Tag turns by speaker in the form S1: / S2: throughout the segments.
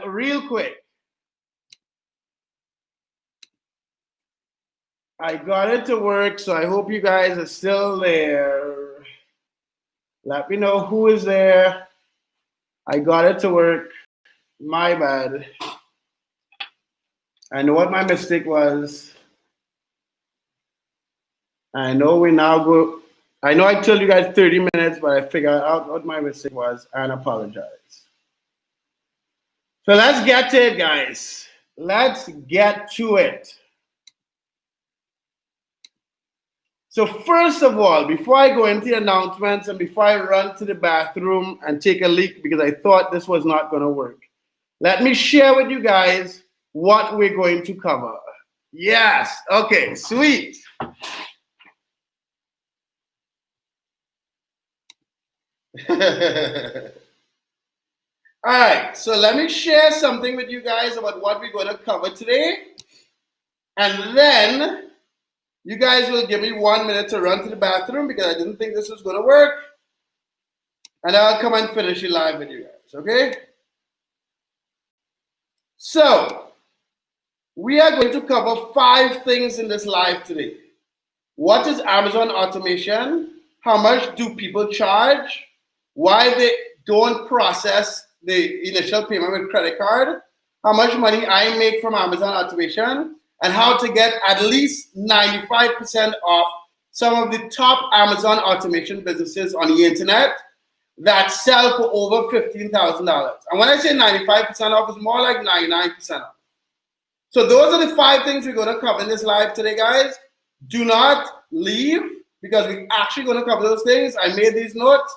S1: real quick, I got it to work, so I hope you guys are still there. Let me know who is there. I got it to work. My bad. I know what my mistake was. I know we now go. I know I told you guys 30 minutes, but I figured out what my mistake was and apologize. So let's get to it, guys. Let's get to it. So first of all, before I go into the announcements and before I run to the bathroom and take a leak because I thought this was not going to work, let me share with you guys what we're going to cover. Yes. Okay, sweet. All right, so let me share something with you guys about what we're going to cover today. And then you guys will give me 1 minute to run to the bathroom because I didn't think this was going to work. And I'll come and finish it live with you guys, okay? So, we are going to cover 5 things in this live today. What is Amazon automation? How much do people charge? Why they don't process the initial payment with credit card? How much money I make from Amazon automation? And how to get at least 95% off some of the top Amazon automation businesses on the internet that sell for over $15,000. And when I say 95% off, it's more like 99% off. So those are the 5 things we're going to cover in this live today, guys. Do not leave because we're actually going to cover those things. I made these notes.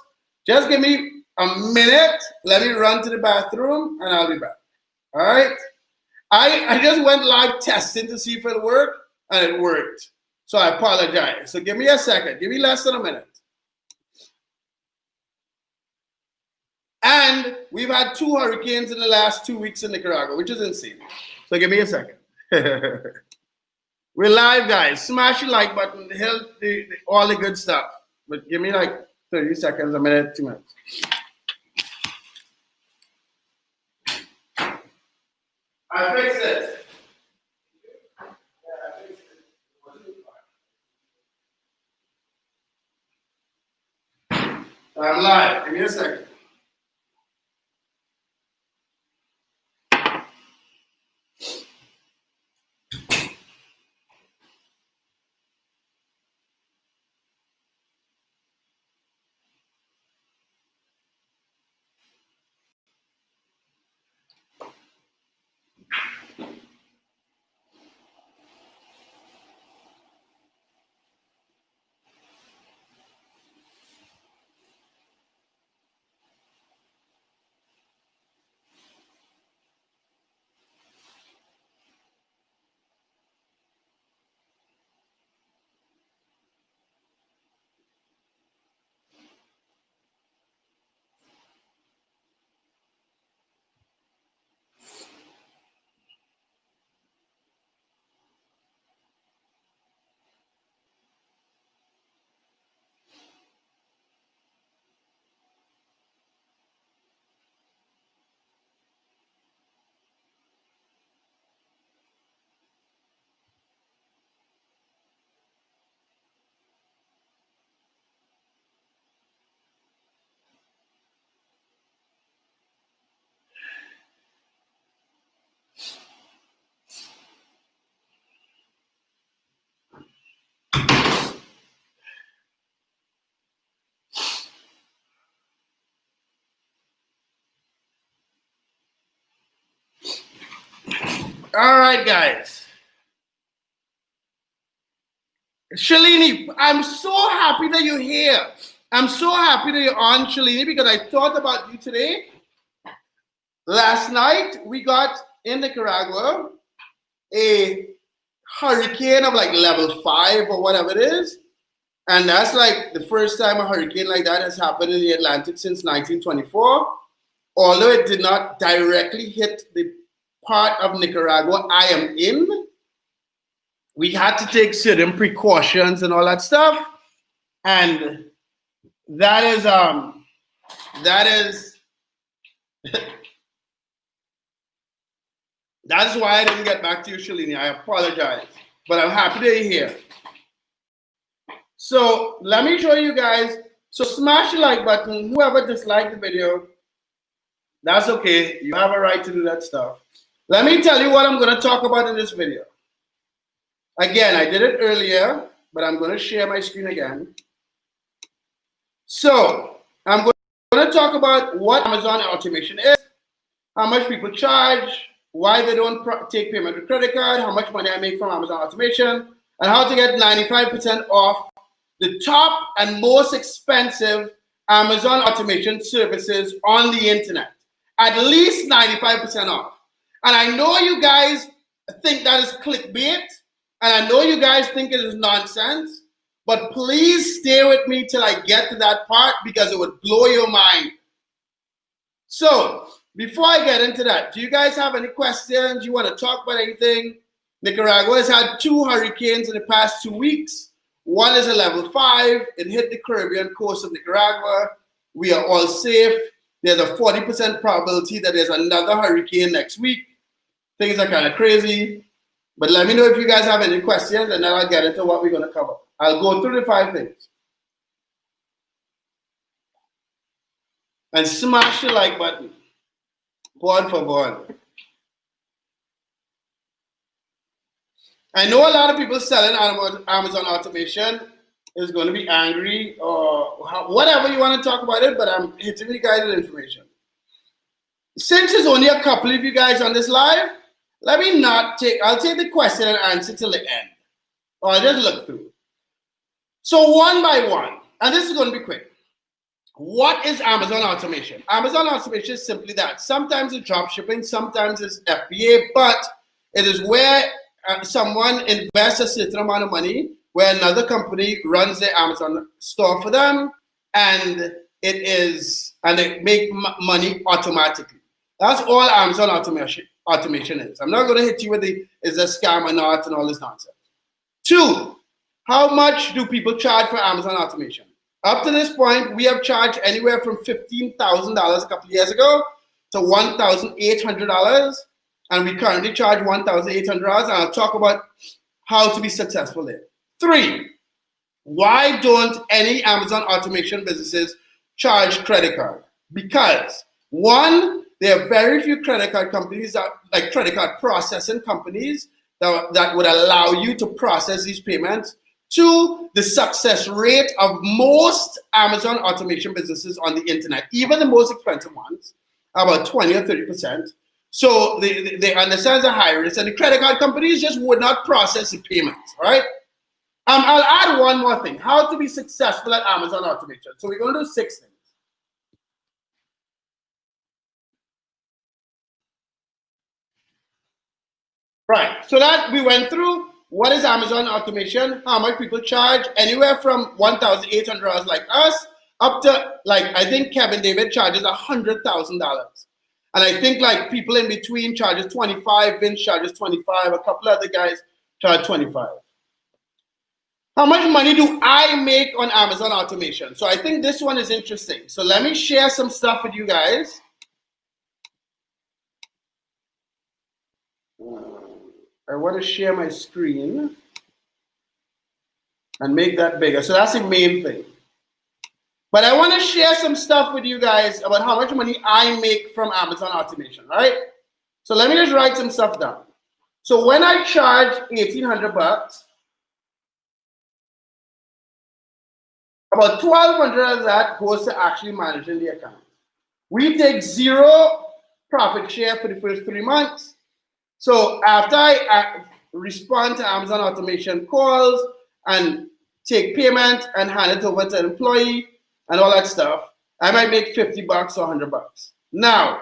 S1: Just give me a minute. Let me run to the bathroom and I'll be back. All right? I just went live testing to see if it worked, and it worked. So I apologize. So give me a second. Give me less than a minute. And we've had 2 hurricanes in the last 2 weeks in Nicaragua, which is insane. So give me a second. We're live, guys. Smash the like button, all the good stuff. But give me like 30 seconds, a minute, 2 minutes. I fixed it. I'm live. Give me a second. All right, guys. Shalini, I'm so happy that you're here. I'm so happy that you're on, Shalini, because I thought about you today. Last night, we got in Nicaragua a hurricane of like level 5 or whatever it is. And that's like the first time a hurricane like that has happened in the Atlantic since 1924. Although it did not directly hit the part of Nicaragua I am in, we had to take certain precautions and all that stuff. And that is That's why I didn't get back to you, Shalini. I apologize. But I'm happy that you're here. So let me show you guys. So smash the like button. Whoever disliked the video, that's okay. You have a right to do that stuff. Let me tell you what I'm going to talk about in this video. Again, I did it earlier, but I'm going to share my screen again. So I'm going to talk about what Amazon automation is, how much people charge, why they don't take payment with credit card, how much money I make from Amazon automation, and how to get 95% off the top and most expensive Amazon automation services on the internet. At least 95% off. And I know you guys think that is clickbait, and I know you guys think it is nonsense, but please stay with me till I get to that part because it would blow your mind. So, before I get into that, do you guys have any questions? You want to talk about anything? Nicaragua has had 2 hurricanes in the past 2 weeks. One is a level 5. It hit the Caribbean coast of Nicaragua. We are all safe. There's a 40% probability that there's another hurricane next week. Things are kind of crazy. But let me know if you guys have any questions, and then I'll get into what we're going to cover. I'll go through the 5 things. And smash the like button. Por favor. I know a lot of people selling Amazon automation is going to be angry or whatever you want to talk about it, but I'm hitting you guys with information. Since there's only a couple of you guys on this live, let me I'll take the question and answer till the end. Or I'll just look through. So one by one, and this is going to be quick. What is Amazon automation? Amazon automation is simply that. Sometimes it's drop shipping, sometimes it's FBA, but it is where someone invests a certain amount of money where another company runs their Amazon store for them, and they make money automatically. That's all Amazon automation is. I'm not going to hit you with is a scam or not and all this nonsense. 2, how much do people charge for Amazon automation? Up to this point, we have charged anywhere from $15,000 a couple of years ago to $1,800, and we currently charge $1,800, and I'll talk about how to be successful there. 3, why don't any Amazon automation businesses charge credit card? Because 1, there are very few credit card companies, like credit card processing companies, that would allow you to process these payments. 2, the success rate of most Amazon automation businesses on the internet, even the most expensive ones, about 20 or 30%. So they understand the high risk, and the credit card companies just would not process the payments, right? I'll add one more thing, how to be successful at Amazon automation. So we're going to do 6 things. Right, so that we went through. What is Amazon automation? How much people charge? Anywhere from $1,800 like us up to, like, I think Kevin David charges $100,000. And I think like people in between charges 25, Vince charges 25, a couple other guys charge 25. How much money do I make on Amazon automation? So I think this one is interesting. So let me share some stuff with you guys. I want to share my screen and make that bigger. So that's the main thing. But I want to share some stuff with you guys about how much money I make from Amazon automation, right? So let me just write some stuff down. So when I charge $1,800, about $1,200 of that goes to actually managing the account. We take 0 profit share for the first 3 months. So after I respond to Amazon automation calls and take payment and hand it over to an employee and all that stuff, I might make $50 or $100. Now,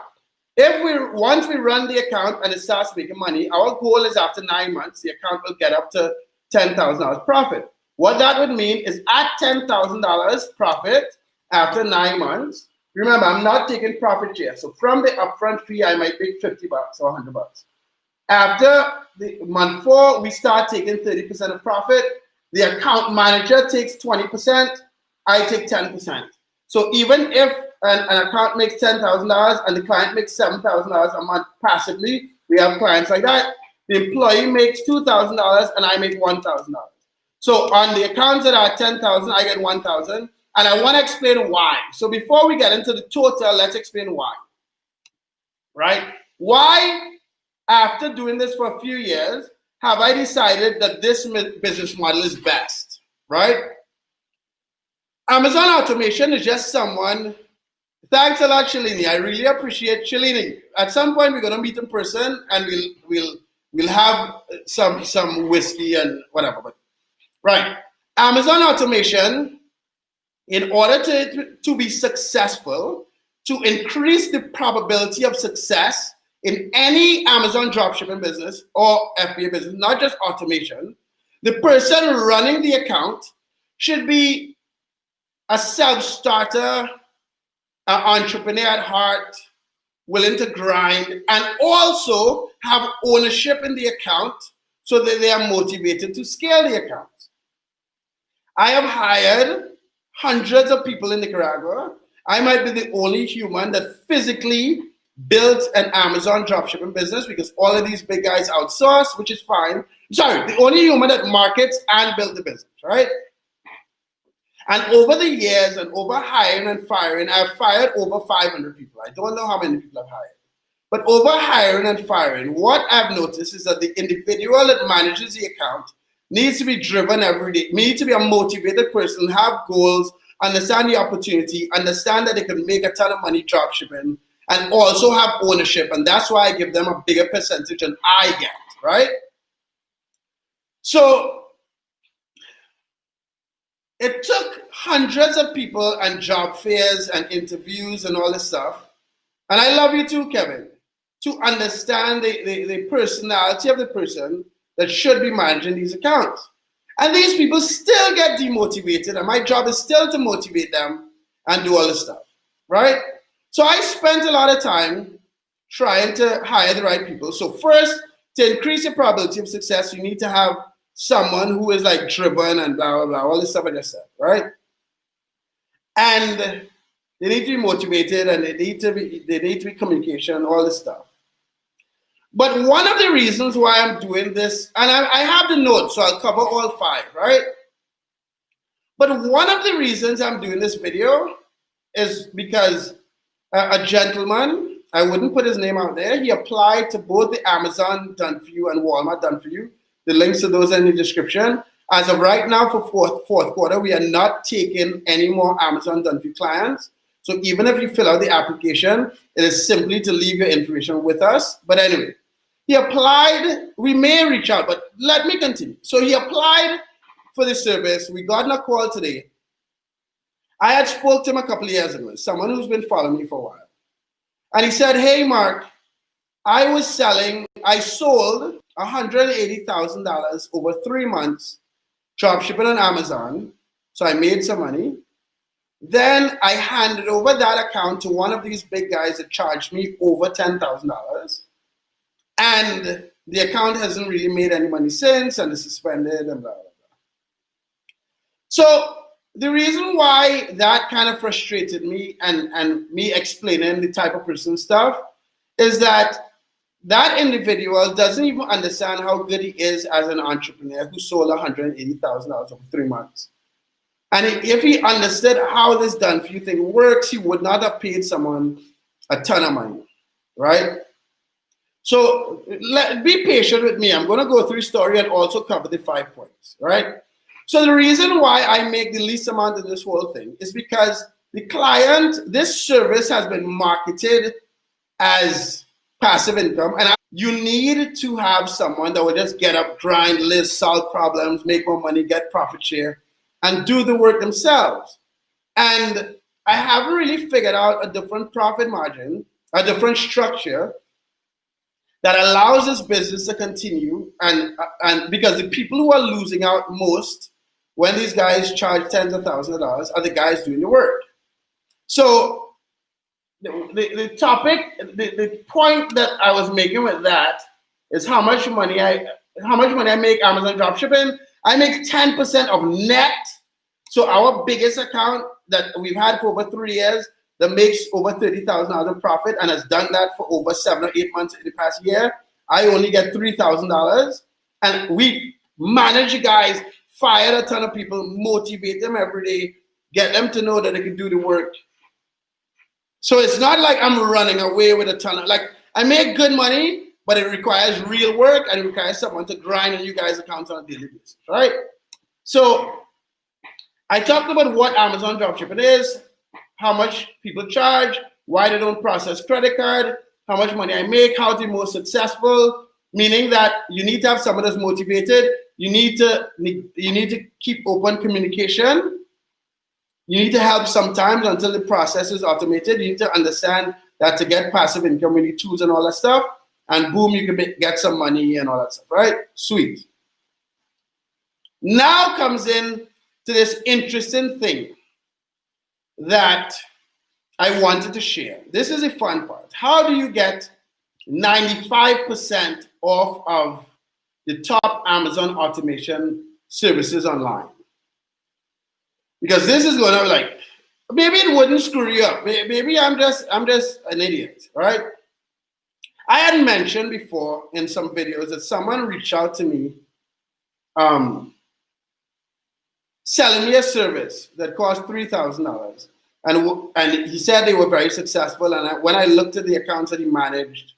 S1: once we run the account and it starts making money, our goal is after 9 months, the account will get up to $10,000 profit. What that would mean is at $10,000 profit after 9 months, remember, I'm not taking profit share. So from the upfront fee, I might make $50 or $100. After the month 4, we start taking 30% of profit. The account manager takes 20%. I take 10%. So even if an account makes $10,000 and the client makes $7,000 a month passively, We have clients like that. The employee makes $2,000 and I make $1,000. So on the accounts that are 10,000, I get 1,000. And I want to explain why. So before we get into the total, let's explain why. Right? Why, after doing this for a few years, have I decided that this business model is best? Right? Amazon automation is just someone. Thanks a lot, Shalini. I really appreciate Shalini. At some point, we're gonna meet in person, and we'll have some whiskey and whatever. But right, Amazon automation, in order to be successful, to increase the probability of success in any Amazon dropshipping business or FBA business, not just automation, the person running the account should be a self-starter, an entrepreneur at heart, willing to grind, and also have ownership in the account so that they are motivated to scale the account. I have hired hundreds of people in Nicaragua. I might be the only human that physically built an Amazon dropshipping business because all of these big guys outsource, which is fine. Sorry, the only human that markets and built the business, right? And over the years and over hiring and firing, I've fired over 500 people. I don't know how many people I've hired. But over hiring and firing, what I've noticed is that the individual that manages the account needs to be driven every day, needs to be a motivated person, have goals, understand the opportunity, understand that they can make a ton of money dropshipping, and also have ownership. And that's why I give them a bigger percentage than I get, right? So it took hundreds of people and job fairs and interviews and all this stuff. And I love you too, Kevin, to understand the personality of the person that should be managing these accounts. And these people still get demotivated, and my job is still to motivate them and do all this stuff, right? So I spent a lot of time trying to hire the right people. So first, to increase your probability of success, you need to have someone who is like driven and blah, blah, blah, all this stuff I just said, right? And they need to be motivated, and they need to be communication, all this stuff. But one of the reasons why I'm doing this, and I have the notes, so I'll cover all 5, right? But one of the reasons I'm doing this video is because a gentleman, I wouldn't put his name out there, he applied to both the Amazon Done For You and Walmart Done For You. The links to those are in the description. As of right now, for fourth quarter, we are not taking any more Amazon Done For You clients. So even if you fill out the application, it is simply to leave your information with us. But anyway, he applied. We may reach out, but let me continue. So he applied for the service. We got a call today. I had spoke to him a couple of years ago, someone who's been following me for a while. And he said, hey, Mark, I sold $180,000 over 3 months dropshipping on Amazon. So I made some money. Then I handed over that account to one of these big guys that charged me over $10,000. And the account hasn't really made any money since, and it's suspended and blah, blah, blah. So the reason why that kind of frustrated me and me explaining the type of person stuff is that individual doesn't even understand how good he is as an entrepreneur who sold $180,000 over 3 months. And if he understood how this Done For You thing works, he would not have paid someone a ton of money, right? So be patient with me. I'm going to go through story and also cover the 5 points, right? So the reason why I make the least amount of this whole thing is because the client, this service has been marketed as passive income, and you need to have someone that will just get up, grind, list, solve problems, make more money, get profit share, and do the work themselves. And I haven't really figured out a different profit margin, a different structure that allows this business to continue, and because the people who are losing out most when these guys charge tens of thousands of dollars are the guys doing the work. So the topic, the point that I was making with that is how much money I make Amazon dropshipping. I make 10% of net. So our biggest account that we've had for over 3 years that makes over $30,000 in profit and has done that for over 7 or 8 months in the past year, I only get $3,000. And we manage the guys, fire a ton of people, motivate them every day, get them to know that they can do the work. So it's not like I'm running away with a ton of, like, I make good money, but it requires real work and it requires someone to grind on you guys' accounts on a daily basis, right? So I talked about what Amazon dropshipping is, how much people charge, why they don't process credit card, how much money I make, how to be more successful, meaning that you need to have someone that's motivated. You need to keep open communication. You need to help sometimes until the process is automated. You need to understand that to get passive income, we need tools and all that stuff. And boom, you can get some money and all that stuff, right? Sweet. Now comes in to this interesting thing that I wanted to share. This is a fun part. How do you get 95% off of the top Amazon automation services online? Because this is going to, like, maybe it wouldn't screw you up. Maybe I'm just an idiot, right? I had mentioned before in some videos that someone reached out to me selling me a service that cost $3,000. And he said they were very successful. And when I looked at the accounts that he managed,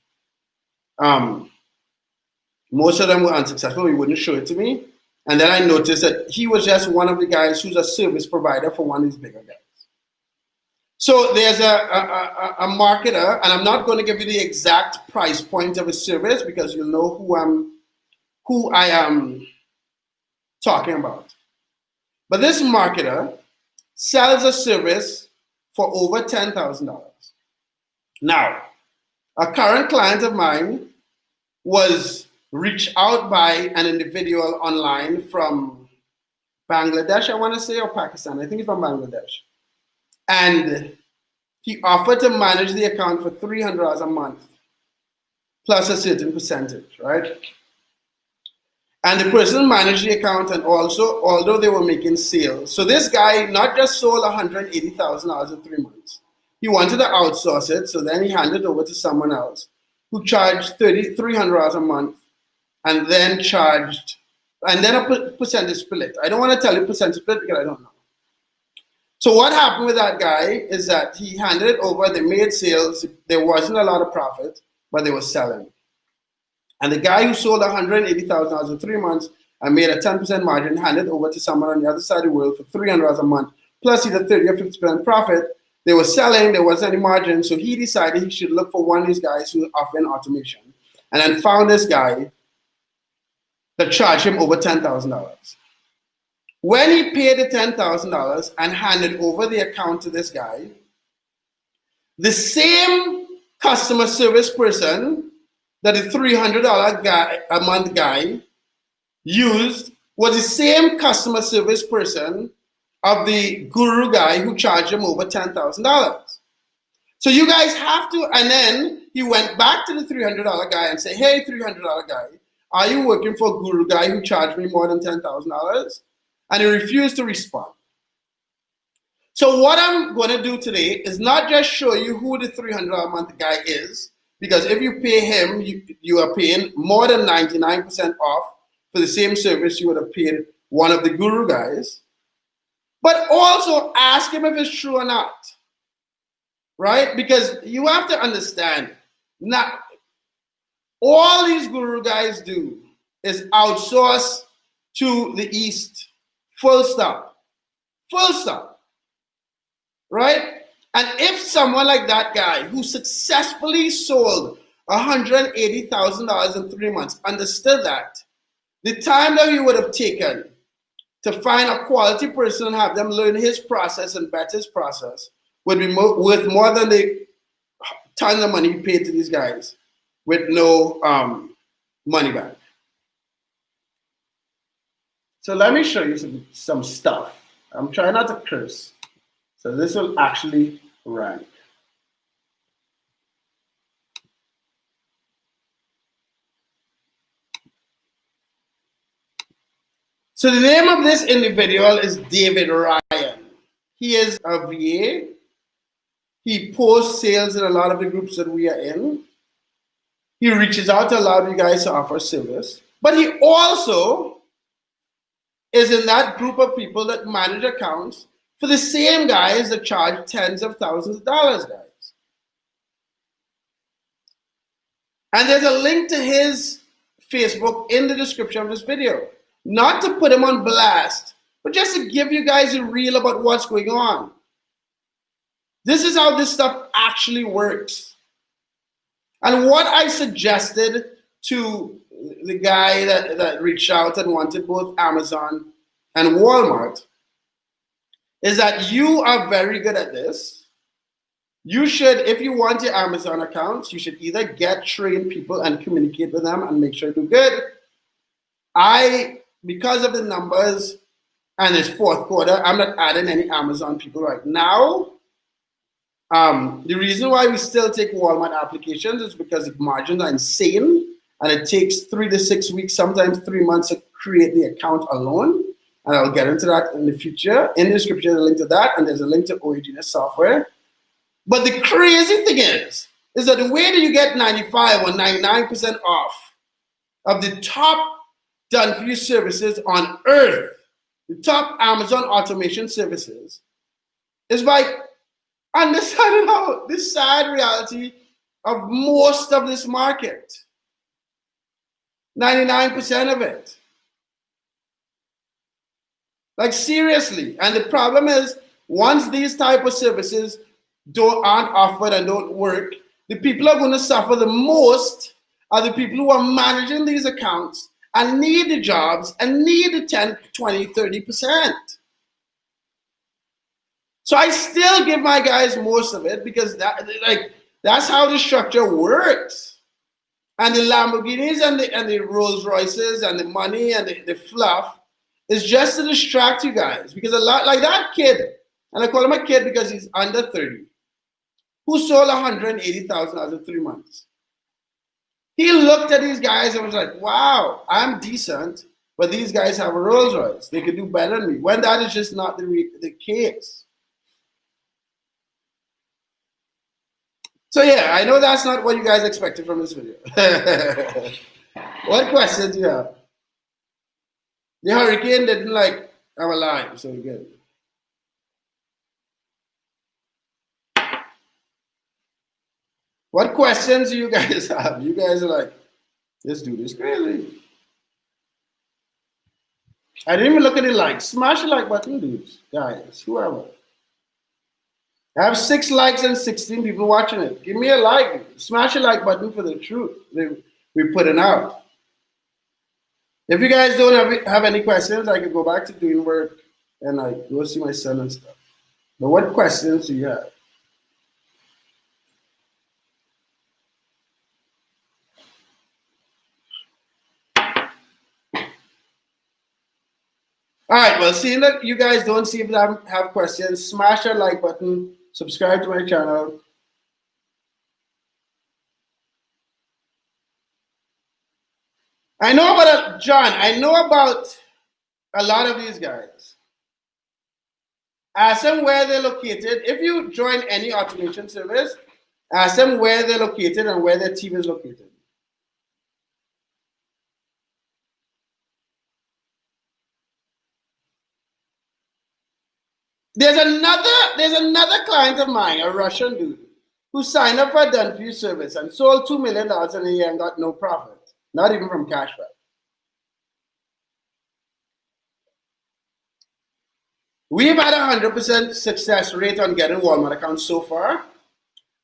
S1: most of them were unsuccessful. He wouldn't show it to me. And then I noticed that he was just one of the guys who's a service provider for one of these bigger guys. So there's a marketer, and I'm not going to give you the exact price point of a service because you'll know who I am talking about. But this marketer sells a service for over $10,000. Now, a current client of mine was reached out by an individual online from Bangladesh, I want to say, or Pakistan. I think he's from Bangladesh. And he offered to manage the account for $300 a month, plus a certain percentage, right? And the person managed the account, and also, although they were making sales. So this guy not just sold $180,000 in 3 months. He wanted to outsource it, so then he handed it over to someone else who charged $300 a month, and then a percentage split. I don't want to tell you percentage split because I don't know. So what happened with that guy is that he handed it over, they made sales, there wasn't a lot of profit, but they were selling. And the guy who sold $180,000 in 3 months and made a 10% margin handed over to someone on the other side of the world for $300 a month, plus either 30 or 50% profit. They were selling, there wasn't any margin, so he decided he should look for one of these guys who offered automation. And then found this guy that charged him over $10,000. When he paid the $10,000 and handed over the account to this guy, the same customer service person that the $300 guy a month guy used was the same customer service person of the guru guy who charged him over $10,000. So you guys have to, and then he went back to the $300 guy and said, hey, $300 guy, are you working for a guru guy who charged me more than $10,000? And he refused to respond. So what I'm going to do today is not just show you who the $300 a month guy is, because if you pay him, you are paying more than 99% off for the same service you would have paid one of the guru guys. But also ask him if it's true or not, right? Because you have to understand, not all these guru guys do is outsource to the East. Full stop. Full stop. Right? And if someone like that guy who successfully sold $180,000 in 3 months understood that, the time that he would have taken to find a quality person and have them learn his process and bet his process would be worth more than the tons of money he paid to these guys with no money back. So let me show you some stuff. I'm trying not to curse. So this will actually rank. So the name of this individual is David Ryan. He is a VA. He posts sales in a lot of the groups that we are in. He reaches out to a lot of you guys to offer service, but he also is in that group of people that manage accounts for the same guys that charge tens of thousands of dollars, guys. And there's a link to his Facebook in the description of this video. Not to put him on blast, but just to give you guys a reel about what's going on. This is how this stuff actually works. And what I suggested to the guy that reached out and wanted both Amazon and Walmart is that you are very good at this. You should, if you want your Amazon accounts, you should either get trained people and communicate with them and make sure you do good. Because of the numbers and it's fourth quarter, I'm not adding any Amazon people right now. The reason why we still take Walmart applications is because the margins are insane and it takes 3 to 6 weeks, sometimes 3 months to create the account alone. And I'll get into that in the future. In the description, there's a link to that, and there's a link to Origina's software. But the crazy thing is that the way that you get 95 or 99% off of the top done-for-you services on earth, the top Amazon automation services, is by understanding how the sad reality of most of this market. 99% of it. Like seriously. And the problem is, once these type of services aren't offered and don't work, the people are going to suffer the most are the people who are managing these accounts and need the jobs and need the 10, 20, 30%. So I still give my guys most of it because that's how the structure works. And the Lamborghinis and the Rolls Royces and the money and the fluff is just to distract you guys. Because a lot like that kid, and I call him a kid because he's under 30, who sold $180,000 in 3 months. He looked at these guys and was like, wow, I'm decent, but these guys have a Rolls Royce. They could do better than me. When that is just not the case. So yeah, I know that's not what you guys expected from this video. What questions do you have? The hurricane didn't like I'm alive, so we're good. What questions do you guys have? You guys are like, this dude is crazy. I didn't even look at the likes. Smash the like button, dudes, guys, whoever. I have 6 likes and 16 people watching it. Give me a like. Smash the like button for the truth we're putting out. If you guys don't have any questions, I can go back to doing work and I go see my son and stuff. But what questions do you have? All right, well, seeing that you guys don't seem to have questions, smash that like button, subscribe to my channel. I know about John. I know about a lot of these guys. Ask them where they're located. If you join any automation service, ask them where they're located and where their team is located. There's another client of mine, a Russian dude, who signed up for a done-for-you service and sold $2 million in a year and got no profit, not even from cashback. We've had a 100% success rate on getting Walmart accounts so far.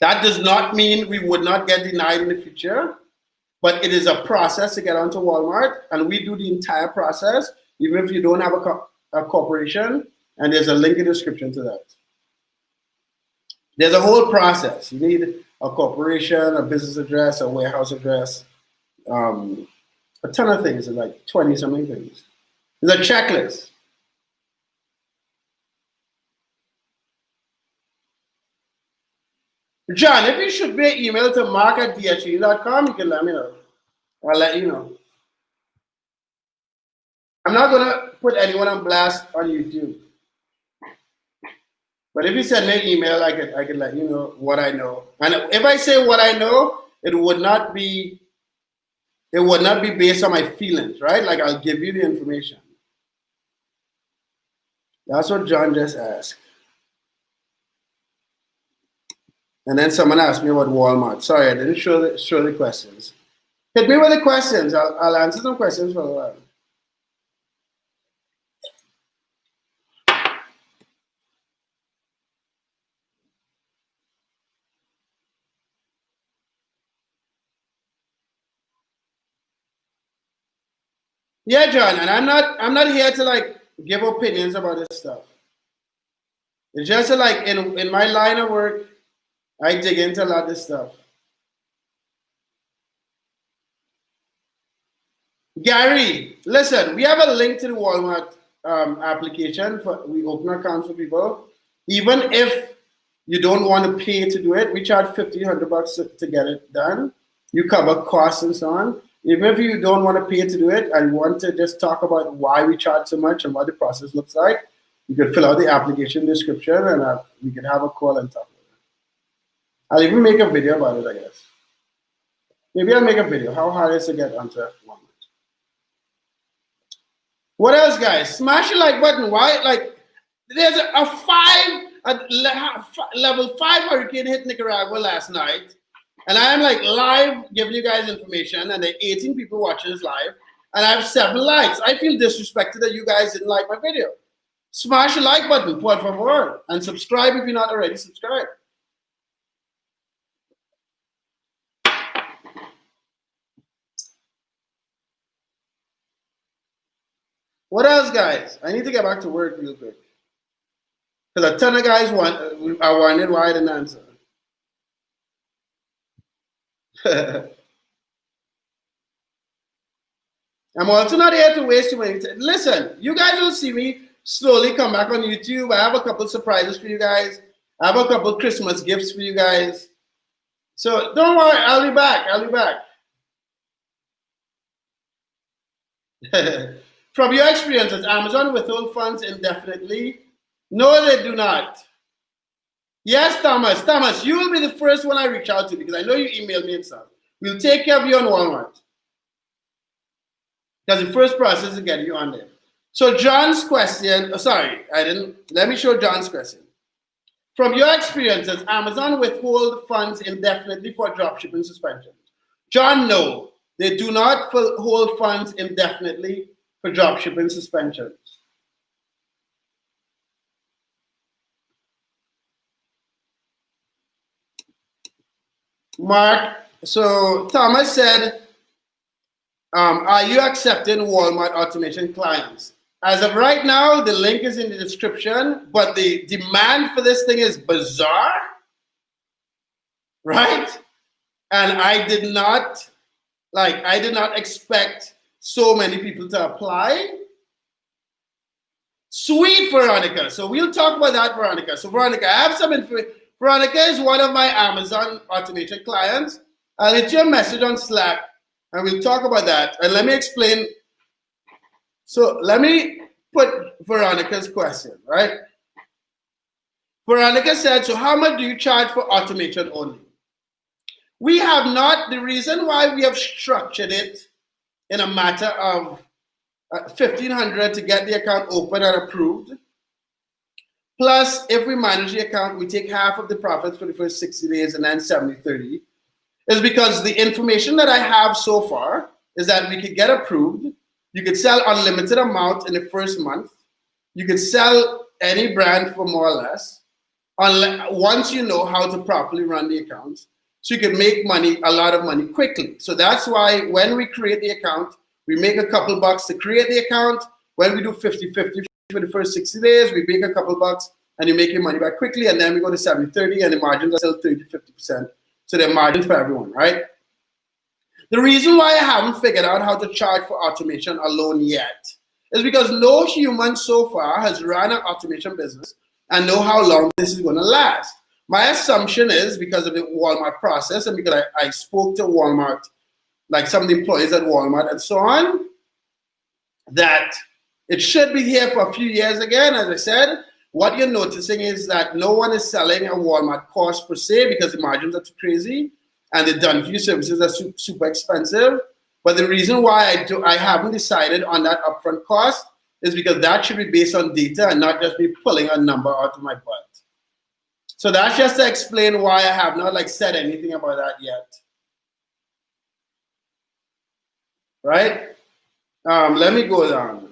S1: That does not mean we would not get denied in the future, but it is a process to get onto Walmart, and we do the entire process, even if you don't have a corporation, and there's a link in the description to that. There's a whole process. You need a corporation, a business address, a warehouse address, a ton of things, like 20-something things. There's a checklist. John, if you shoot me an email to mark@dhd.com, you can let me know. I'll let you know. I'm not going to put anyone on blast on YouTube. But if you send me an email, I could let you know what I know. And if I say what I know, it would not be it would not be based on my feelings, right? Like I'll give you the information. That's what John just asked. And then someone asked me about Walmart. Sorry, I didn't show the questions. Hit me with the questions. I'll answer some questions for a while. Yeah, John, and I'm not here to like give opinions about this stuff. It's just like in my line of work, I dig into a lot of this stuff. Gary, listen, we have a link to the Walmart application for we open accounts for people. Even if you don't want to pay to do it, we charge $1,500 to get it done. You cover costs and so on. Even if you don't want to pay to do it and want to just talk about why we charge so much and what the process looks like, you could fill out the application description and we could have a call and talk about it. I'll even make a video about it, I guess. Maybe I'll make a video. How hard is it to get onto Walmart? What else, guys? Smash the like button. Why? Like, there's a level 5 hurricane hit Nicaragua last night. And I am like live giving you guys information, and there are 18 people watching this live, and I have 7 likes. I feel disrespected that you guys didn't like my video. Smash the like button, por favor, and subscribe if you're not already subscribed. What else, guys? I need to get back to work real quick. Because a ton of guys are wondering why I didn't answer. I'm also not here to waste too many time. Listen, you guys will see me slowly come back on YouTube. I have a couple surprises for you guys. I have a couple Christmas gifts for you guys. So don't worry, I'll be back. I'll be back. From your experience, does Amazon withhold funds indefinitely? No, they do not. Yes, Thomas. Thomas, you will be the first one I reach out to because I know you emailed me and stuff. We'll take care of you on Walmart. Because the first process is getting you on there. So John's question, let me show John's question. From your experience, does Amazon withhold funds indefinitely for dropshipping suspensions? John, no. They do not hold funds indefinitely for dropshipping suspensions. Mark, so Thomas said, are you accepting Walmart automation clients? As of right now, the link is in the description, but the demand for this thing is bizarre, right? And I did not expect so many people to apply. Sweet, Veronica. So we'll talk about that, Veronica. So Veronica, I have some information. Veronica is one of my Amazon automation clients. I'll hit you a message on Slack and we'll talk about that. And let me explain. So let me put Veronica's question, right? Veronica said, so how much do you charge for automation only? We have not, the reason why we have structured it in a matter of $1,500 to get the account open and approved. Plus, if we manage the account, we take half of the profits for the first 60 days and then 70-30. Is because the information that I have so far is that we could get approved. You could sell unlimited amount in the first month. You could sell any brand for more or less, once you know how to properly run the account. So you can make money, a lot of money quickly. So that's why when we create the account, we make a couple bucks to create the account. When we do 50-50 for the first 60 days, we make a couple bucks and you make your money back quickly. And then we go to 70-30 and the margins are still 30-50%. So they're margins for everyone, right? The reason why I haven't figured out how to charge for automation alone yet is because no human so far has run an automation business and know how long this is going to last. My assumption is because of the Walmart process and because I spoke to Walmart, like some of the employees at Walmart and so on, that it should be here for a few years again. As I said, what you're noticing is that no one is selling a Walmart course per se because the margins are too crazy and the done-for-you services are super expensive. But the reason why I haven't decided on that upfront cost is because that should be based on data and not just me pulling a number out of my butt. So that's just to explain why I have not like said anything about that yet. Right? Let me go down.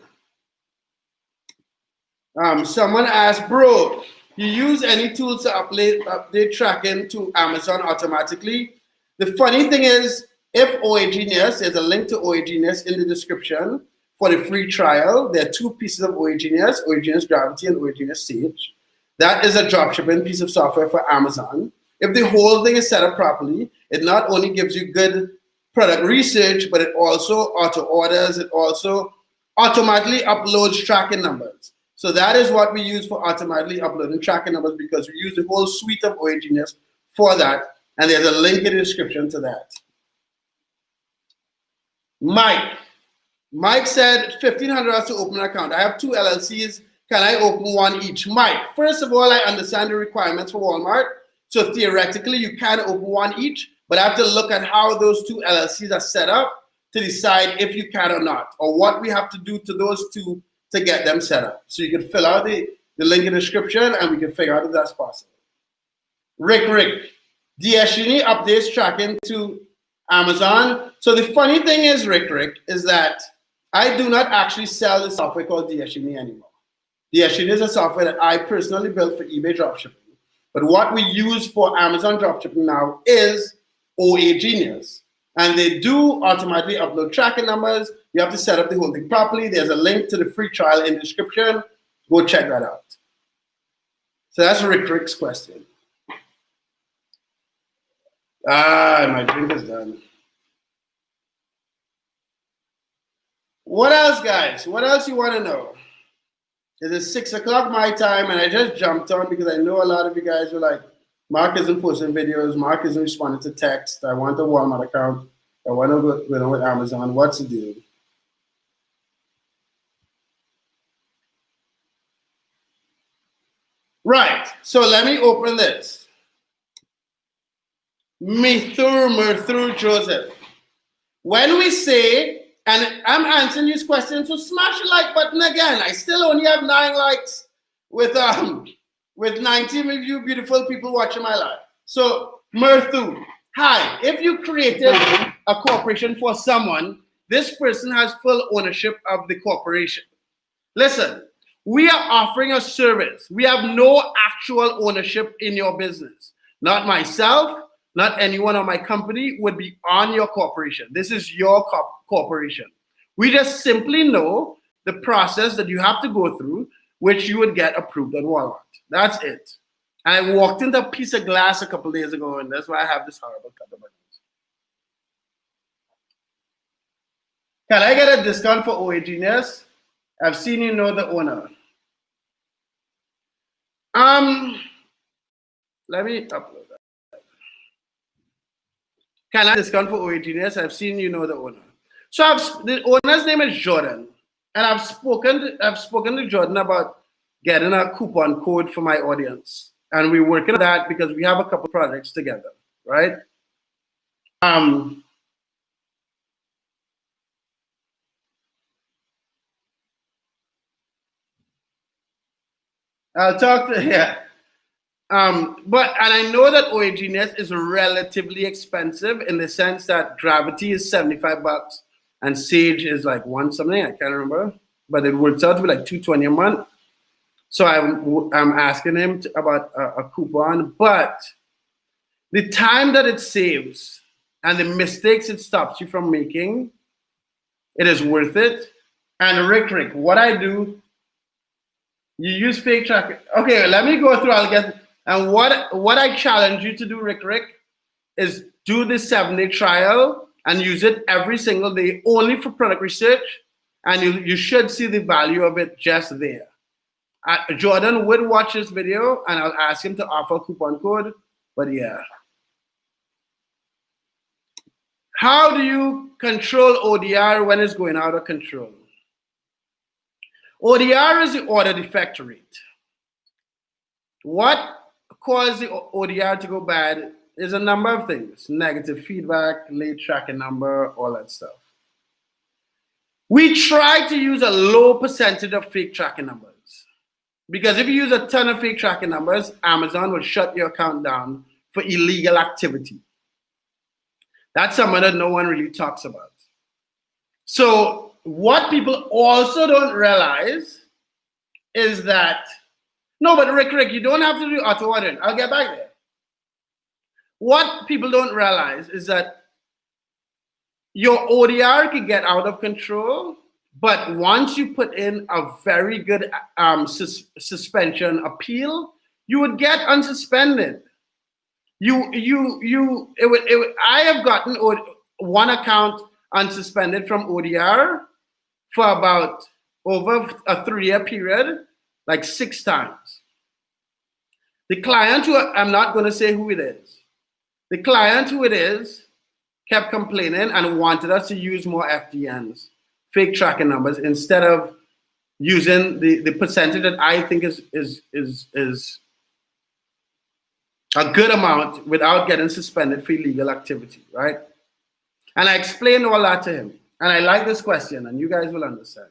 S1: Someone asked, bro, you use any tools to update tracking to Amazon automatically? The funny thing is, if OA Genius, there's a link to OA Genius in the description for the free trial. There are two pieces of OA Genius Gravity and OA Genius Sage. That is a dropshipping piece of software for Amazon. If the whole thing is set up properly, it not only gives you good product research, but it also auto orders, it also automatically uploads tracking numbers. So that is what we use for automatically uploading tracking numbers, because we use the whole suite of OA Genius for that. And there's a link in the description to that. Mike said $1,500 to open an account. I have 2 LLCs. Can I open one each? Mike, first of all, I understand the requirements for Walmart. So theoretically, you can open one each, but I have to look at how those 2 LLCs are set up to decide if you can or not, or what we have to do to those 2 to get them set up. So you can fill out the link in the description and we can figure out if that's possible. Rick, Diashini updates tracking to Amazon. So the funny thing is, Rick, is that I do not actually sell the software called Diashini anymore. Diashini is a software that I personally built for eBay dropshipping. But what we use for Amazon dropshipping now is OA Genius. And they do automatically upload tracking numbers. You have to set up the whole thing properly. There's a link to the free trial in the description. Go check that out. So that's Rick's question. My drink is done. What else, guys? What else you want to know? It is 6 o'clock my time, and I just jumped on because I know a lot of you guys were like, Mark isn't posting videos. Mark isn't responding to text. I want a Walmart account. I want to go with Amazon. What's the deal? Right. So let me open this. Mithur Joseph. When we say, and I'm answering these questions, so smash the like button again. I still only have 9 likes with 19 of you beautiful people watching my live. So Murthu, hi. If you created a corporation for someone, this person has full ownership of the corporation. Listen, we are offering a service. We have no actual ownership in your business. Not myself, not anyone on my company would be on your corporation. This is your corporation. We just simply know the process that you have to go through, which you would get approved at Walmart. That's it. I walked into a piece of glass a couple days ago, and that's why I have this horrible cut on my nose. Can I get a discount for OA Genius? I've seen you know the owner. Let me upload that. Can I discount for OA Genius? I've seen you know the owner. So the owner's name is Jordan, and I've spoken to Jordan about getting a coupon code for my audience, and we're working on that because we have a couple projects together, right? I'll talk to but I know that OA Genius is relatively expensive in the sense that Gravity is $75 and Sage is like one something, I can't remember, but it works out to be like $220 a month. So I'm asking him about a coupon, but the time that it saves and the mistakes it stops you from making, it is worth it. And Rick, what I do, you use fake tracking. Okay, let me go through. And what I challenge you to do, Rick, is do the 7-day trial and use it every single day, only for product research, and you should see the value of it just there. Jordan would watch this video, and I'll ask him to offer a coupon code. But yeah. How do you control ODR when it's going out of control? ODR is the order defect rate. What caused the ODR to go bad is a number of things: negative feedback, late tracking number, all that stuff. We try to use a low percentage of fake tracking numbers. Because if you use a ton of fake tracking numbers, Amazon will shut your account down for illegal activity. That's something that no one really talks about. So what people also don't realize is that, no, but Rick, you don't have to do auto ordering. I'll get back there. What people don't realize is that your ODR can get out of control, but once you put in a very good suspension appeal, you would get unsuspended. I have gotten one account unsuspended from ODR for about over a 3-year period, like 6 times. The client, who I'm not going to say who it is, the client who it is kept complaining and wanted us to use more FDNs, fake tracking numbers, instead of using the percentage that I think is a good amount without getting suspended for illegal activity, right? And I explained all that to him. And I like this question, and you guys will understand.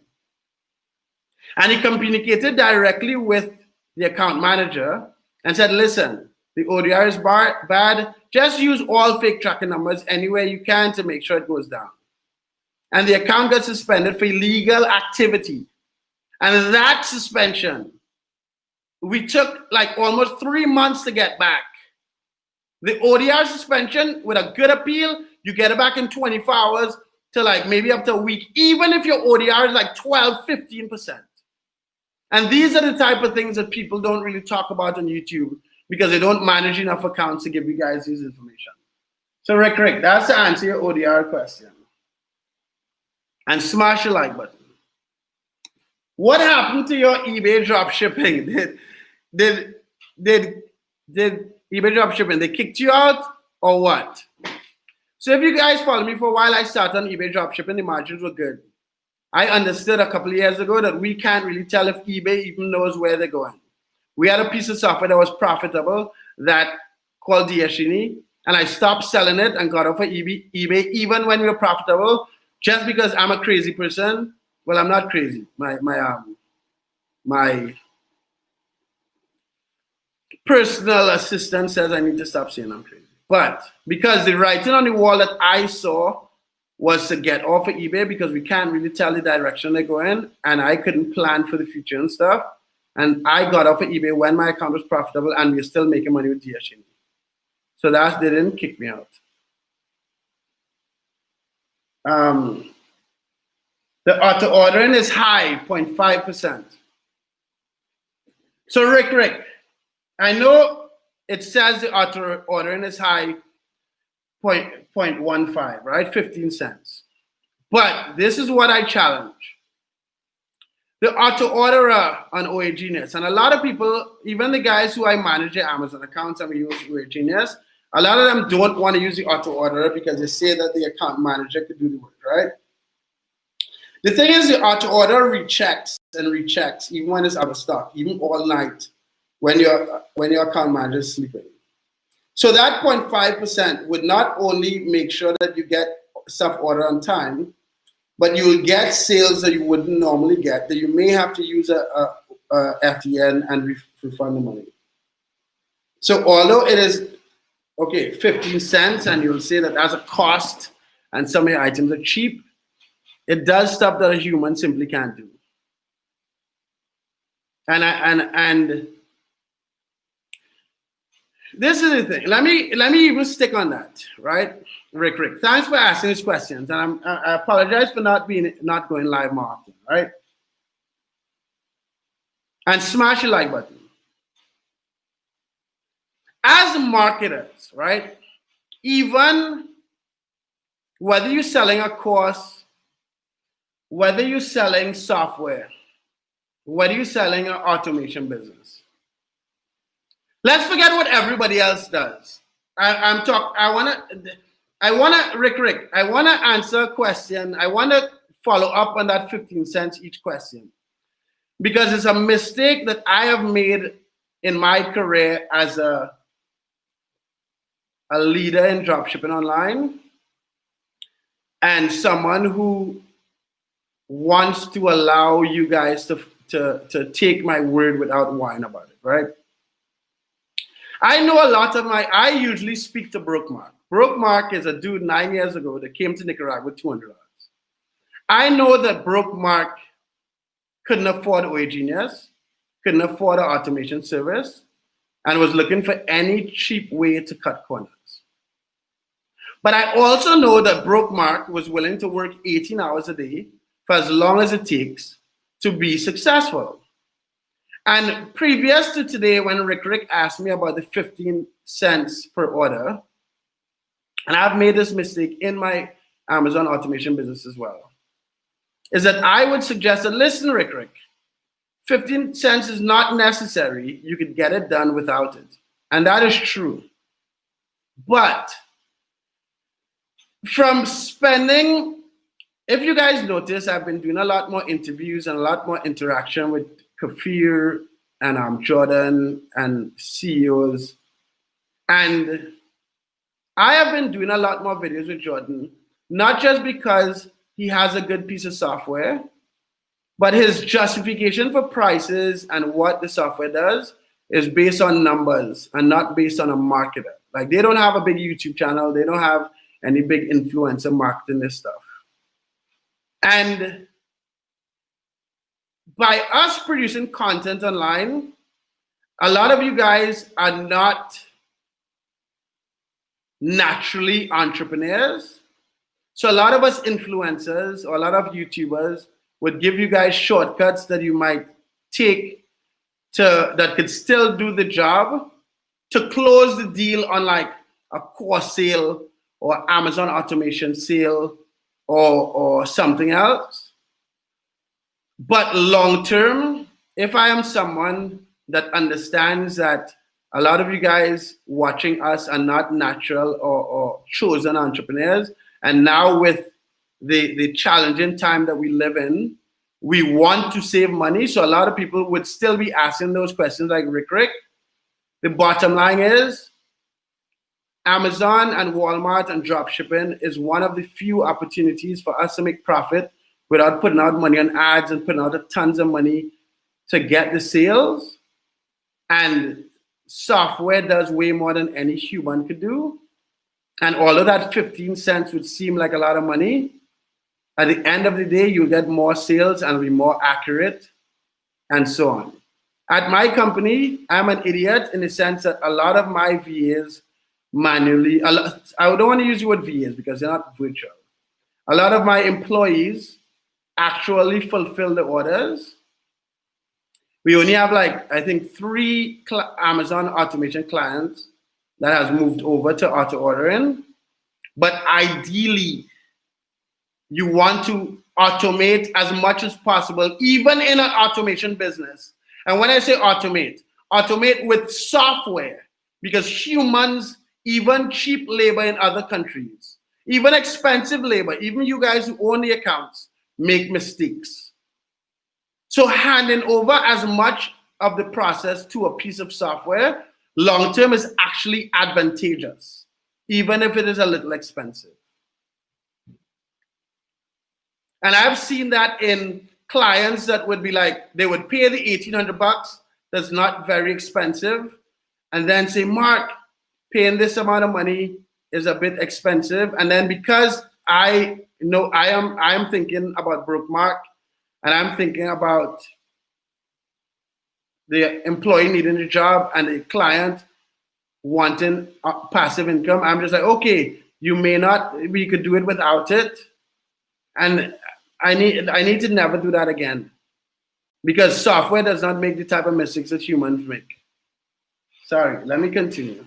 S1: And he communicated directly with the account manager and said, listen, the ODR is bad. Just use all fake tracking numbers anywhere you can to make sure it goes down. And the account got suspended for illegal activity. And that suspension, we took like almost 3 months to get back. The ODR suspension with a good appeal, you get it back in 24 hours to like maybe up to a week, even if your ODR is like 12, 15%. And these are the type of things that people don't really talk about on YouTube because they don't manage enough accounts to give you guys this information. So Rick, that's to answer your ODR question. And smash the like button. What happened to your eBay drop shipping? Did eBay drop shipping, they kicked you out or what? So if you guys follow me for a while, I started on eBay drop shipping, the margins were good. I understood a couple of years ago that we can't really tell if eBay even knows where they're going. We had a piece of software that was profitable that called Diashini, and I stopped selling it and got off of eBay even when we were profitable, just because I'm a crazy person. Well, I'm not crazy. My personal assistant says I need to stop saying I'm crazy. But because the writing on the wall that I saw was to get off of eBay because we can't really tell the direction they're going, and I couldn't plan for the future and stuff. And I got off of eBay when my account was profitable, and we're still making money with DHN. So they didn't kick me out. The auto ordering is high, 0.5%. So Rick, I know it says the auto ordering is high, 0.15, right? 15 cents. But this is what I challenge. The auto orderer on OA Genius, and a lot of people, even the guys who I manage their Amazon accounts and we use OA Genius, a lot of them don't want to use the auto orderer because they say that the account manager could do the work, right? The thing is, the auto order rechecks and rechecks even when it's out of stock, even all night when your account manager is sleeping. So that 0.5% would not only make sure that you get stuff ordered on time, but you will get sales that you wouldn't normally get, that you may have to use a FTN and refund the money. So although it is, 15 cents, and you'll say that as a cost, and some of your items are cheap, it does stuff that a human simply can't do. And this is the thing. Let me even stick on that, right? Rick, thanks for asking these questions, and I apologize for not going live more often, right? And smash the like button. As marketers, right? Even whether you're selling a course, whether you're selling software, whether you're selling an automation business, let's forget what everybody else does. I wanna Rick, I wanna answer a question. I wanna follow up on that 15 cents each question, because it's a mistake that I have made in my career as a leader in dropshipping online and someone who wants to allow you guys to take my word without whine about it, right? I know a lot of I usually speak to Broke Mark. Broke Mark is a dude 9 years ago that came to Nicaragua with $200. I know that Broke Mark couldn't afford OA Genius, couldn't afford an automation service, and was looking for any cheap way to cut corners. But I also know that Broke Mark was willing to work 18 hours a day for as long as it takes to be successful. And previous to today, when Rick asked me about the 15 cents per order, and I've made this mistake in my Amazon automation business as well, is that I would suggest that, listen, Rick, 15 cents is not necessary. You could get it done without it. And that is true. But from spending, if you guys notice, I've been doing a lot more interviews and a lot more interaction with Kafir and Jordan and CEOs. And I have been doing a lot more videos with Jordan, not just because he has a good piece of software, but his justification for prices and what the software does is based on numbers and not based on a marketer. Like, they don't have a big YouTube channel. They don't have any big influencer marketing this stuff. And by us producing content online, a lot of you guys are not naturally entrepreneurs. So a lot of us influencers or a lot of YouTubers would give you guys shortcuts that you might take that could still do the job to close the deal on like a course sale or Amazon automation sale or something else. But long term, if I am someone that understands that a lot of you guys watching us are not natural or chosen entrepreneurs, and now with the challenging time that we live in, we want to save money. So a lot of people would still be asking those questions like Rick. The bottom line is Amazon and Walmart and dropshipping is one of the few opportunities for us to make profit without putting out money on ads and putting out tons of money to get the sales. And software does way more than any human could do. And although that 15 cents would seem like a lot of money, at the end of the day, you'll get more sales and be more accurate and so on. At my company, I'm an idiot in the sense that a lot of my VAs manually, I don't want to use the word VAs because they're not virtual. A lot of my employees actually fulfill the orders. We only have like, I think 3 Amazon automation clients that has moved over to auto ordering. But ideally, you want to automate as much as possible, even in an automation business. And when I say automate with software, because humans, even cheap labor in other countries, even expensive labor, even you guys who own the accounts, make mistakes. So handing over as much of the process to a piece of software long term is actually advantageous, even if it is a little expensive. And I've seen that in clients that would be like, they would pay the $1,800, that's not very expensive, and then say, Mark, paying this amount of money is a bit expensive. And then because I know I am thinking about Broke Mark, and I'm thinking about the employee needing a job and the client wanting passive income, I'm just like, okay, we could do it without it. And I need to never do that again, because software does not make the type of mistakes that humans make. Sorry, let me continue.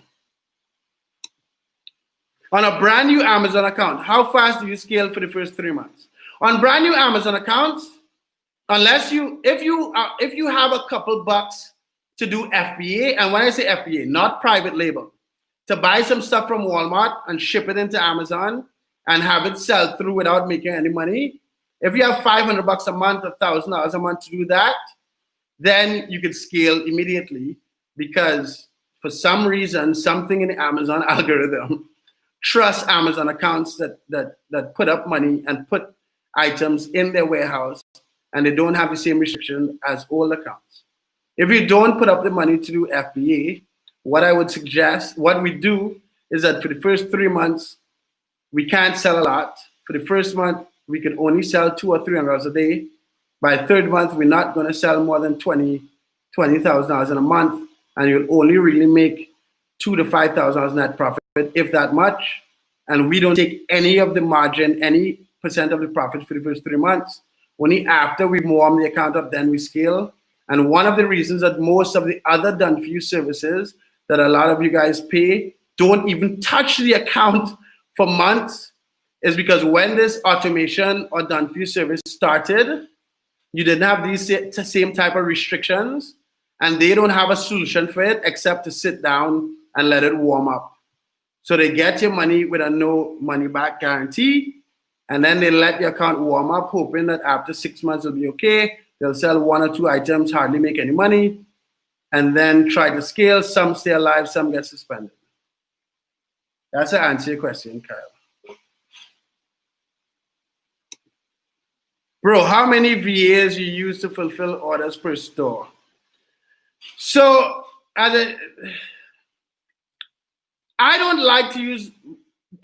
S1: On a brand new Amazon account, how fast do you scale for the first 3 months? On brand new Amazon accounts, if you have a couple bucks to do FBA, and when I say FBA, not private label, to buy some stuff from Walmart and ship it into Amazon and have it sell through without making any money, if you have $500 a month, $1,000 a month to do that, then you could scale immediately, because for some reason, something in the Amazon algorithm trust Amazon accounts that put up money and put items in their warehouse and they don't have the same restriction as old accounts. If you don't put up the money to do FBA, what I would suggest, what we do is that for the first 3 months, we can't sell a lot. For the first month, we can only sell $200 or $300 a day. By the third month, we're not going to sell more than $20,000 in a month, and you'll only really make $2,000 to $5,000 net profit, if that much. And we don't take any of the margin, any percent of the profit for the first 3 months. Only after we warm the account up, then we scale. And one of the reasons that most of the other done-for-you services that a lot of you guys pay don't even touch the account for months is because when this automation or done-for-you service started, you didn't have these same type of restrictions, and they don't have a solution for it except to sit down and let it warm up. So they get your money with a no money back guarantee, and then they let your account warm up, hoping that after 6 months it'll be okay. They'll sell 1 or 2 items, hardly make any money, and then try to scale. Some stay alive, some get suspended. That's to answer your question, Kyle. Bro, how many VAs you use to fulfill orders per store? So, I don't like to use,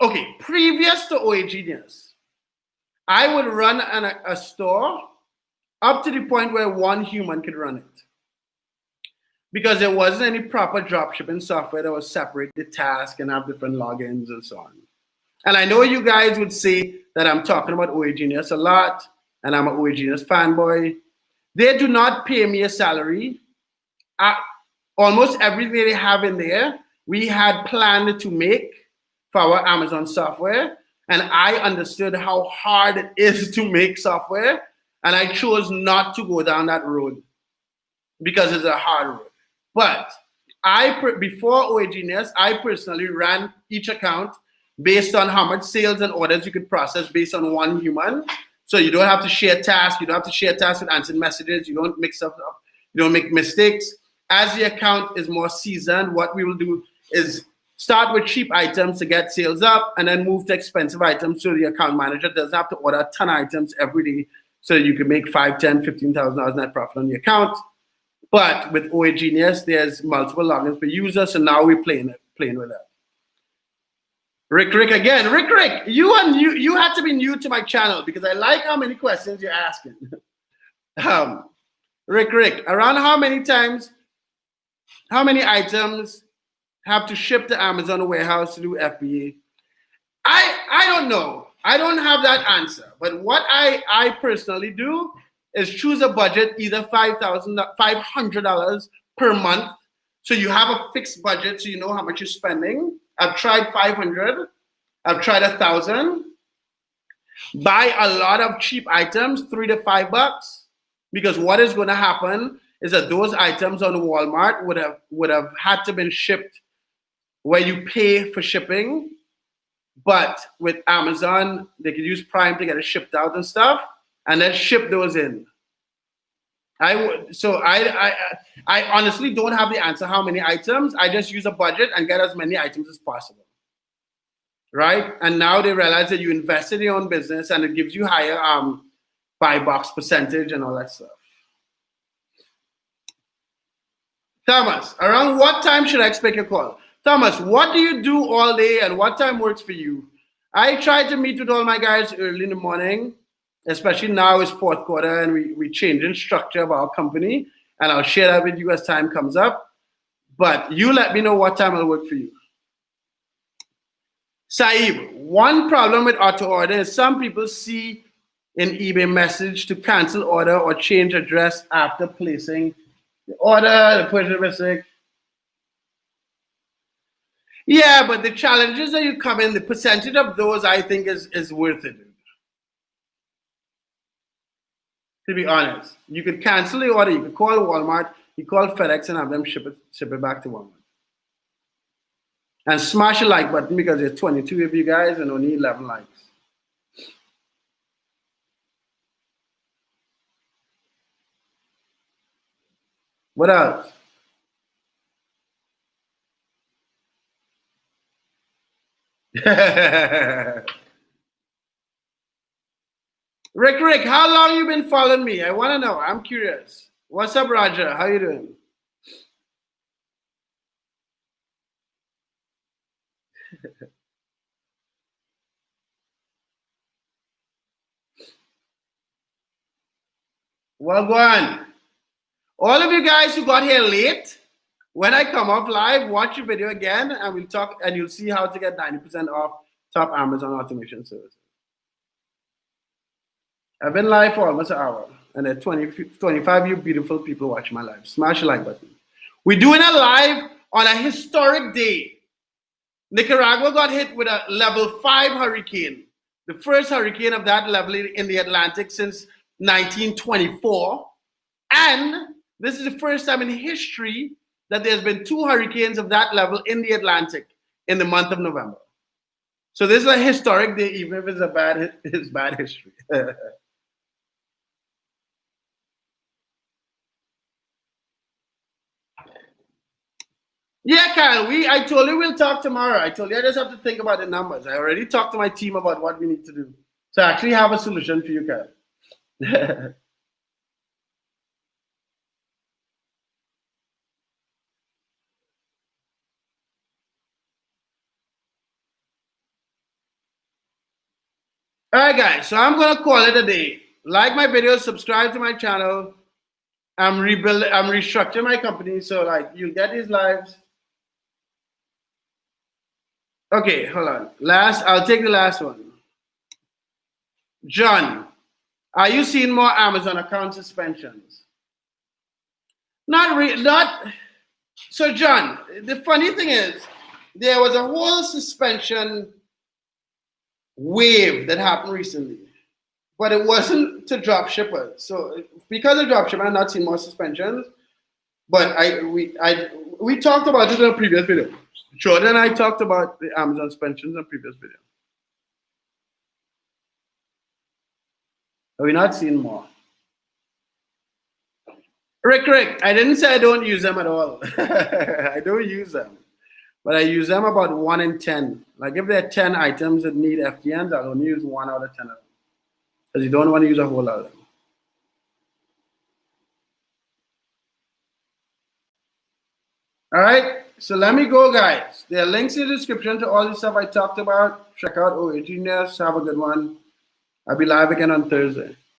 S1: okay, previous to OA Genius, I would run a store up to the point where 1 human could run it. Because there wasn't any proper dropshipping software that would separate the task and have different logins and so on. And I know you guys would say that I'm talking about OA Genius a lot, and I'm an OA Genius fanboy. They do not pay me a salary. Almost everything they have in there, we had planned to make for our Amazon software. And I understood how hard it is to make software. And I chose not to go down that road because it's a hard road. But before OA Genius, I personally ran each account based on how much sales and orders you could process based on 1 human. So you don't have to share tasks. You don't have to share tasks with answering messages. You don't mix stuff up. You don't make mistakes. As the account is more seasoned, what we will do is start with cheap items to get sales up and then move to expensive items so the account manager doesn't have to order a ton of items every day so you can make $5,000, $10,000, $15,000 net profit on the account. But with OA Genius, there's multiple logins per user, so now we're playing with that. Rick again. Rick, you had to be new to my channel because I like how many questions you're asking. Rick, around how many items have to ship to Amazon warehouse to do FBA? I don't know. I don't have that answer. But what I personally do is choose a budget, either $500 per month. So you have a fixed budget so you know how much you're spending. I've tried 500. I've tried 1,000. Buy a lot of cheap items, $3 to $5, because what is going to happen is that those items on Walmart would have had to been shipped where you pay for shipping, but with Amazon they could use Prime to get it shipped out and stuff, and then ship those in. I honestly don't have the answer how many items. I just use a budget and get as many items as possible, right? And now they realize that you invested in your own business and it gives you higher buy box percentage and all that stuff. Thomas, around what time should I expect a call? Thomas, what do you do all day and what time works for you? I try to meet with all my guys early in the morning, especially now it's fourth quarter and we changing structure of our company, and I'll share that with you as time comes up. But you let me know what time will work for you. Saib, one problem with auto order is some people see an eBay message to cancel order or change address after placing the order, the purchase mistake. Yeah, but the challenges that you come in, the percentage of those I think is worth it. To be honest, you could cancel the order, you could call Walmart, you call FedEx and have them ship it back to Walmart. And smash the like button because there's 22 of you guys and only 11 likes. What else? Rick, how long you been following me? I want to know. I'm curious. What's up, Roger? How you doing? Well, go on. All of you guys who got here late, when I come off live, watch the video again, and we'll talk, and you'll see how to get 90% off top Amazon automation services. I've been live for almost an hour, and there are 25 you beautiful people watching my live. Smash the like button. We're doing a live on a historic day. Nicaragua got hit with a level 5 hurricane, the first hurricane of that level in the Atlantic since 1924. And this is the first time in history that there's been 2 hurricanes of that level in the Atlantic in the month of November. So this is a historic day, even if it's bad history. Yeah, Kyle, I told you we'll talk tomorrow. I told you I just have to think about the numbers. I already talked to my team about what we need to do. So I actually have a solution for you, Kyle. All right, guys. So I'm gonna call it a day. Like my videos, subscribe to my channel. I'm restructuring my company, so like you'll get these lives. Okay, hold on. I'll take the last one. John, are you seeing more Amazon account suspensions? Not. So, John, the funny thing is, there was a whole suspension wave that happened recently, but it wasn't to drop shippers. So, because of drop shippers, I'm not seeing more suspensions. But we talked about it in a previous video. Jordan and I talked about the Amazon suspensions in a previous video. Are we not seeing more? Rick, I didn't say I don't use them at all. I don't use them. But I use them about 1 in 10. Like if there are 10 items that need FTNs, I'll only use 1 out of 10 of them. Because you don't want to use a whole lot of them. All right, so let me go, guys. There are links in the description to all the stuff I talked about. Check out OA Genius. Have a good one. I'll be live again on Thursday.